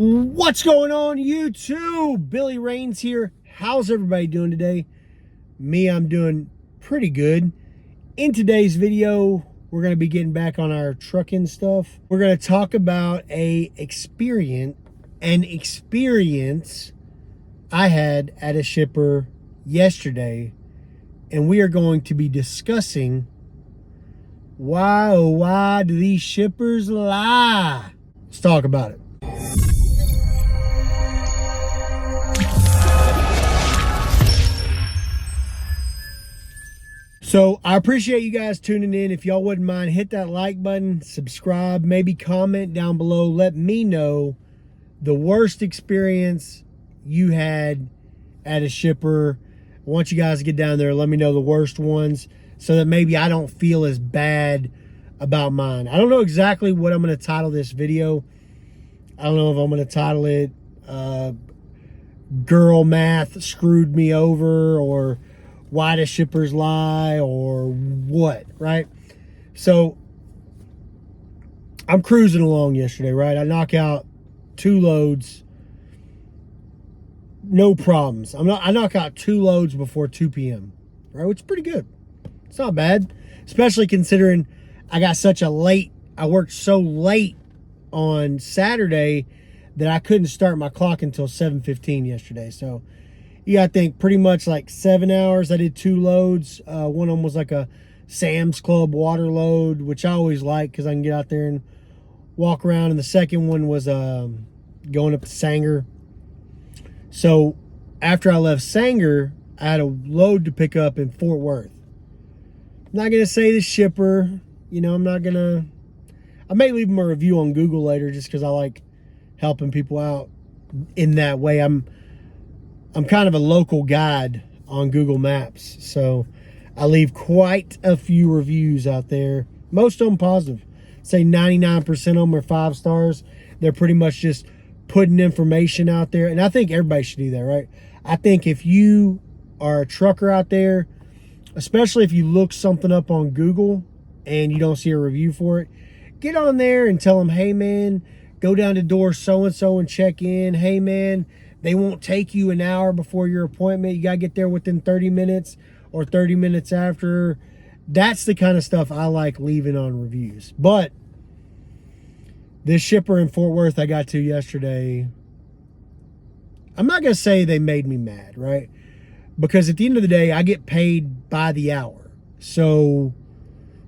What's going on, YouTube? Billy Rains here. How's everybody doing today? Me, I'm doing pretty good. In today's video, we're going to be getting back on our trucking stuff. We're going to talk about an experience I had at a shipper yesterday, and we are going to be discussing why do these shippers lie? Let's talk about it. So I appreciate you guys tuning in. If y'all wouldn't mind, hit that like button, subscribe, maybe comment down below. Let me know the worst experience you had at a shipper. I want you guys to get down there. Let me know the worst ones so that maybe I don't feel as bad about mine. I don't know exactly what I'm going to title this video. I don't know if I'm going to title it Girl Math Screwed Me Over, or Why do shippers lie, or what, right? So I'm cruising along yesterday, right? I knock out 2 loads, no problems. I knock out 2 loads before 2 p.m., right? Which is pretty good. It's not bad, especially considering I worked so late on Saturday that I couldn't start my clock until 7:15 yesterday. So yeah, I think pretty much like 7 hours. I did 2 loads. One of them was like a Sam's Club water load, which I always like because I can get out there and walk around. And the second one was going up to Sanger. So after I left Sanger, I had a load to pick up in Fort Worth. I'm not going to say the shipper. You know, I may leave them a review on Google later just because I like helping people out in that way. I'm kind of a local guide on Google Maps, so I leave quite a few reviews out there. Most of them positive. Say 99% of them are 5 stars. They're pretty much just putting information out there, and I think everybody should do that, right? I think if you are a trucker out there, especially if you look something up on Google and you don't see a review for it, get on there and tell them, hey man, go down to door so-and-so and check in. Hey man, they won't take you an hour before your appointment. You got to get there within 30 minutes or 30 minutes after. That's the kind of stuff I like leaving on reviews. But this shipper in Fort Worth I got to yesterday, I'm not going to say they made me mad, right? Because at the end of the day, I get paid by the hour. So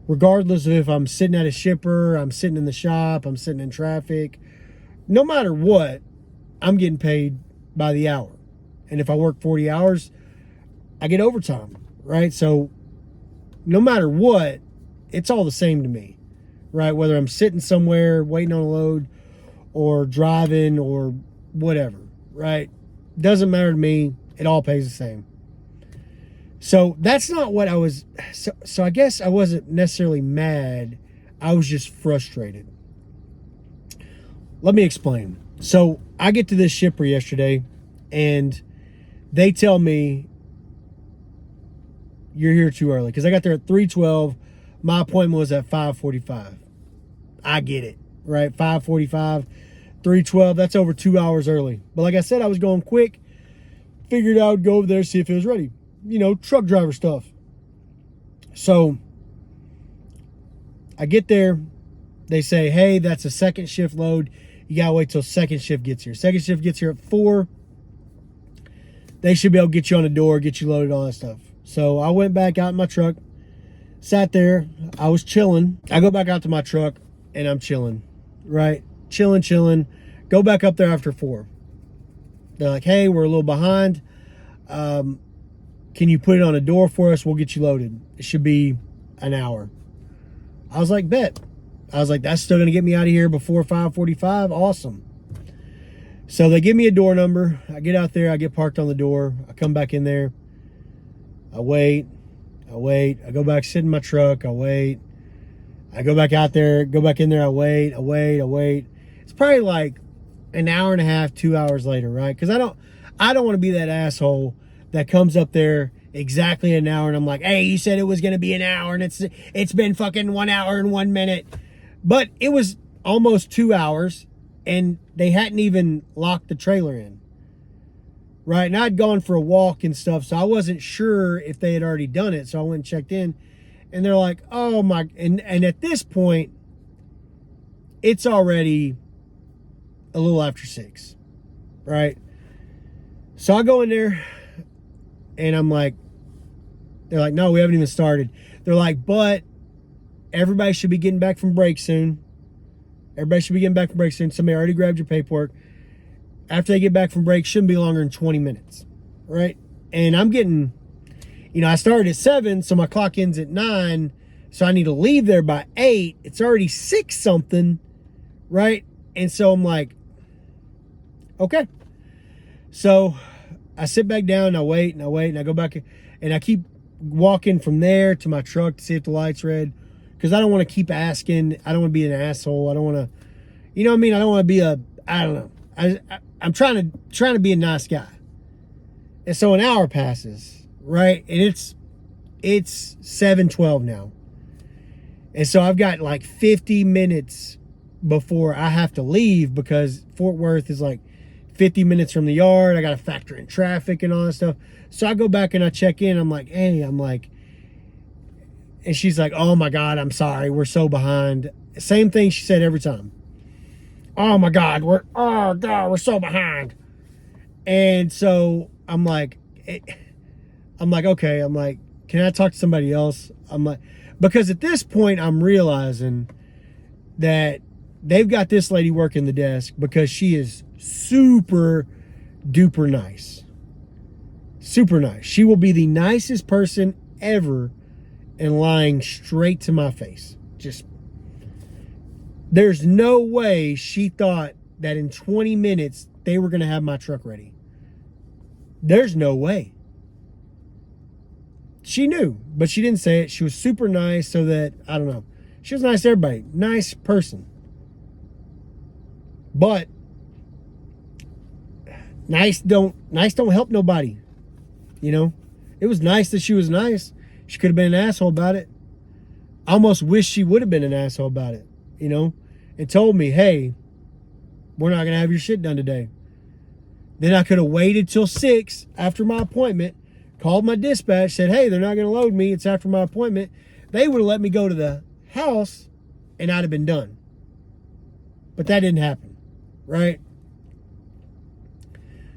regardless of if I'm sitting at a shipper, I'm sitting in the shop, I'm sitting in traffic, no matter what, I'm getting paid by the hour. And if I work 40 hours, I get overtime, right? So no matter what, it's all the same to me, right? Whether I'm sitting somewhere waiting on a load or driving or whatever, right? Doesn't matter to me. It all pays the same. So that's not what I was. So I guess I wasn't necessarily mad. I was just frustrated. Let me explain. So I get to this shipper yesterday and they tell me, you're here too early. Because I got there at 3:12. My appointment was at 5:45. I get it, right? 5:45, 3:12. That's over 2 hours early. But like I said, I was going quick. Figured I would go over there, see if it was ready. You know, truck driver stuff. So I get there. They say, hey, that's a second shift load. You got to wait till second shift gets here. Second shift gets here at 4. They should be able to get you on the door, get you loaded, all that stuff. So I went back out in my truck, sat there. I was chilling. I go back out to my truck and I'm chilling, right? Chilling. Go back up there after 4. They're like, hey, we're a little behind. Can you put it on a door for us? We'll get you loaded. It should be an hour. I was like, bet. I was like, that's still going to get me out of here before 5:45. Awesome. So they give me a door number. I get out there. I get parked on the door. I come back in there. I wait. I go back, sit in my truck. I wait. I go back out there, go back in there. I wait. It's probably like an hour and a half, 2 hours later, right? Because I don't want to be that asshole that comes up there exactly an hour and I'm like, hey, you said it was going to be an hour and it's been fucking 1 hour and 1 minute. But it was almost 2 hours and they hadn't even locked the trailer in. Right, and I'd gone for a walk and stuff, so I wasn't sure if they had already done it. So I went and checked in, and they're like, "Oh my!" And at this point, it's already a little after 6, right? So I go in there, and I'm like, they're like, "No, we haven't even started." They're like, "But everybody should be getting back from break soon. Everybody should be getting back from break soon. Somebody already grabbed your paperwork. After they get back from break, shouldn't be longer than 20 minutes, right?" And I'm getting, I started at 7, so my clock ends at 9, so I need to leave there by 8. It's already 6 something, right? And so I'm like, okay. So I sit back down, and I wait, and I go back, and I keep walking from there to my truck to see if the light's red, because I don't want to keep asking. I don't want to be an asshole. I don't want to, I don't want to be I don't know. I'm trying to be a nice guy. And so an hour passes, right? And it's 7:12 now. And so I've got like 50 minutes before I have to leave, because Fort Worth is like 50 minutes from the yard. I got to factor in traffic and all that stuff. So I go back and I check in. I'm like, "Hey," and she's like, "Oh my God, I'm sorry. We're so behind." Same thing she said every time. "Oh my God, we're so behind." And so I'm like, okay. I'm like, "Can I talk to somebody else?" I'm like, because at this point I'm realizing that they've got this lady working the desk because she is super duper nice. Super nice. She will be the nicest person ever, and lying straight to my face. Just, there's no way she thought that in 20 minutes they were going to have my truck ready. There's no way. She knew, but she didn't say it. She was super nice, so that, I don't know. She was nice to everybody. Nice person. But nice don't help nobody. It was nice that she was nice. She could have been an asshole about it. I almost wish she would have been an asshole about it, and told me, "Hey, we're not going to have your shit done today." Then I could have waited till 6 after my appointment, called my dispatch, said, "Hey, they're not going to load me. It's after my appointment." They would have let me go to the house, and I'd have been done. But that didn't happen, right?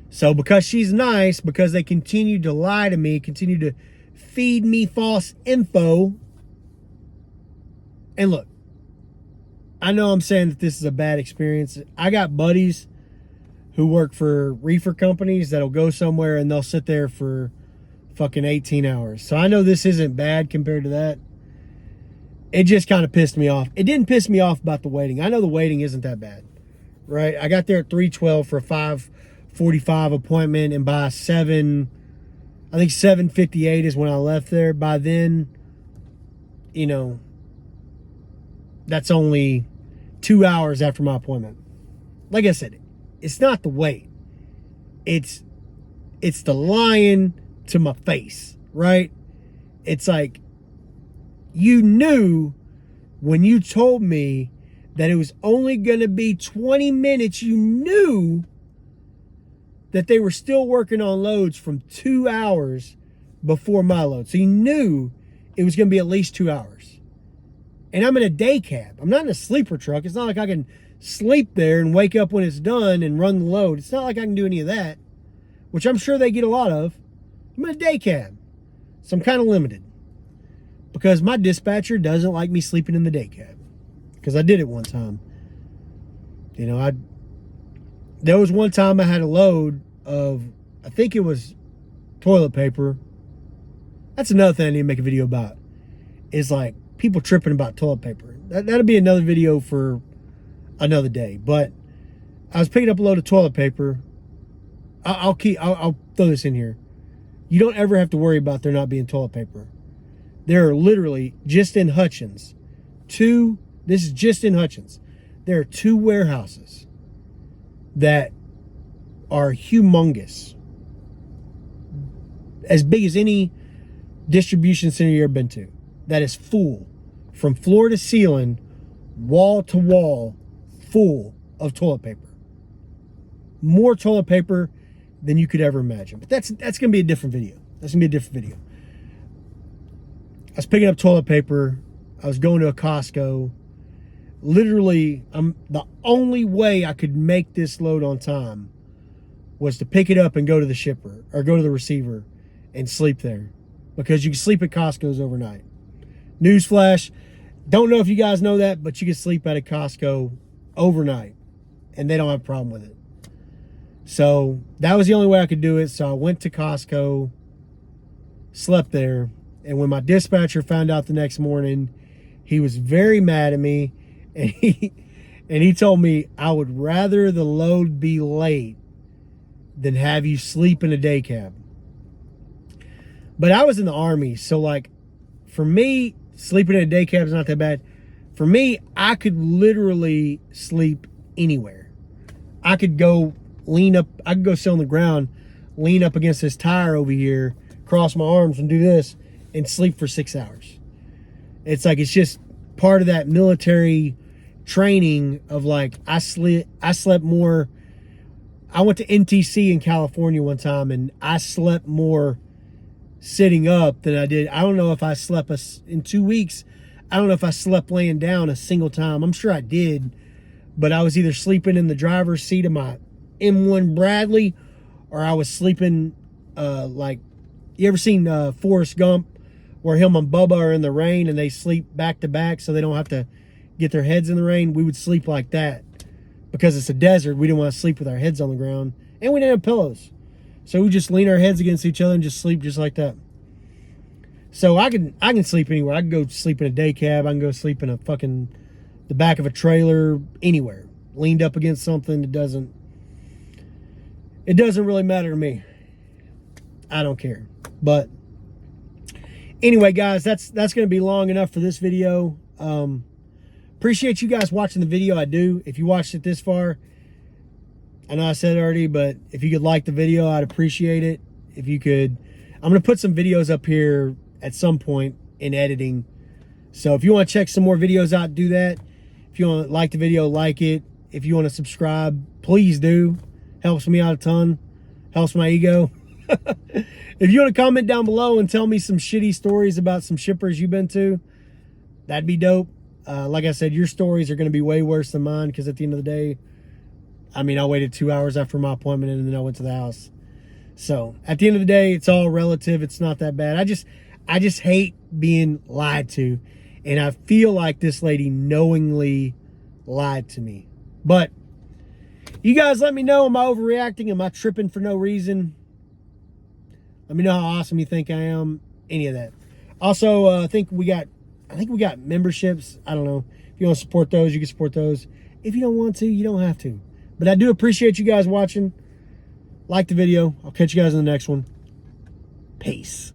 So because she's nice, because they continued to lie to me, continued to feed me false info. And look, I know I'm saying that this is a bad experience. I got buddies who work for reefer companies that'll go somewhere and they'll sit there for fucking 18 hours. So I know this isn't bad compared to that. It just kind of pissed me off. It didn't piss me off about the waiting. I know the waiting isn't that bad, right? I got there at 3:12 for a 5:45 appointment, and by 7:58 is when I left there. By then, that's only 2 hours after my appointment. Like I said, it's not the wait. It's the lying to my face, right? It's like, you knew when you told me that it was only going to be 20 minutes, you knew that they were still working on loads from 2 hours before my load. So you knew it was going to be at least 2 hours. And I'm in a day cab. I'm not in a sleeper truck. It's not like I can sleep there and wake up when it's done and run the load. It's not like I can do any of that, which I'm sure they get a lot of. I'm in a day cab. So I'm kind of limited, because my dispatcher doesn't like me sleeping in the day cab, because I did it one time. There was one time I had a load of, I think it was toilet paper. That's another thing I need to make a video about, is like people tripping about toilet paper. That'll be another video for another day. But I was picking up a load of toilet paper. I'll throw this in here. You don't ever have to worry about there not being toilet paper. There are literally, just in Hutchins, this is just in Hutchins, there are 2 warehouses that are humongous, as big as any distribution center you've ever been to, that is full from floor to ceiling, wall to wall, full of toilet paper. More toilet paper than you could ever imagine. But that's going to be a different video. That's going to be a different video. I was picking up toilet paper. I was going to a Costco. Literally, the only way I could make this load on time was to pick it up and go to the shipper or go to the receiver and sleep there, because you can sleep at Costco's overnight. Newsflash, don't know if you guys know that, but you can sleep at a Costco overnight and they don't have a problem with it. So that was the only way I could do it. So I went to Costco, slept there, and when my dispatcher found out the next morning, he was very mad at me, and he told me I would rather the load be late than have you sleep in a day cab. But I was in the Army, so like, for me, sleeping in a day cab is not that bad. For me, I could literally sleep anywhere. I could go lean up, I could go sit on the ground, lean up against this tire over here, cross my arms and do this and sleep for 6 hours. It's like, it's just part of that military training of like, I slept more. I went to NTC in California one time and I slept more sitting up than I did. I don't know if I slept in 2 weeks. I don't know if I slept laying down a single time. I'm sure I did, but I was either sleeping in the driver's seat of my M1 Bradley, or I was sleeping like, you ever seen Forrest Gump, where him and Bubba are in the rain and they sleep back to back so they don't have to get their heads in the rain? We would sleep like that because it's a desert. We didn't want to sleep with our heads on the ground, and we didn't have pillows, so we just lean our heads against each other and just sleep just like that. So I can sleep anywhere. I can go sleep in a day cab. I can go sleep in the back of a trailer, anywhere, leaned up against something. It doesn't really matter to me. I don't care. But anyway, guys, that's going to be long enough for this video. Appreciate you guys watching the video. I do. If you watched it this far, I know I said it already, but if you could like the video, I'd appreciate it. If you could, I'm going to put some videos up here at some point in editing. So if you want to check some more videos out, do that. If you want to like the video, like it. If you want to subscribe, please do. Helps me out a ton. Helps my ego. If you want to comment down below and tell me some shitty stories about some shippers you've been to, that'd be dope. Like I said, your stories are going to be way worse than mine, because at the end of the day, I mean, I waited 2 hours after my appointment and then I went to the house. So at the end of the day, it's all relative. It's not that bad. I just hate being lied to. And I feel like this lady knowingly lied to me. But you guys let me know, am I overreacting? Am I tripping for no reason? Let me know how awesome you think I am. Any of that. Also, I think we got memberships. I don't know. If you want to support those, you can support those. If you don't want to, you don't have to. But I do appreciate you guys watching. Like the video. I'll catch you guys in the next one. Peace.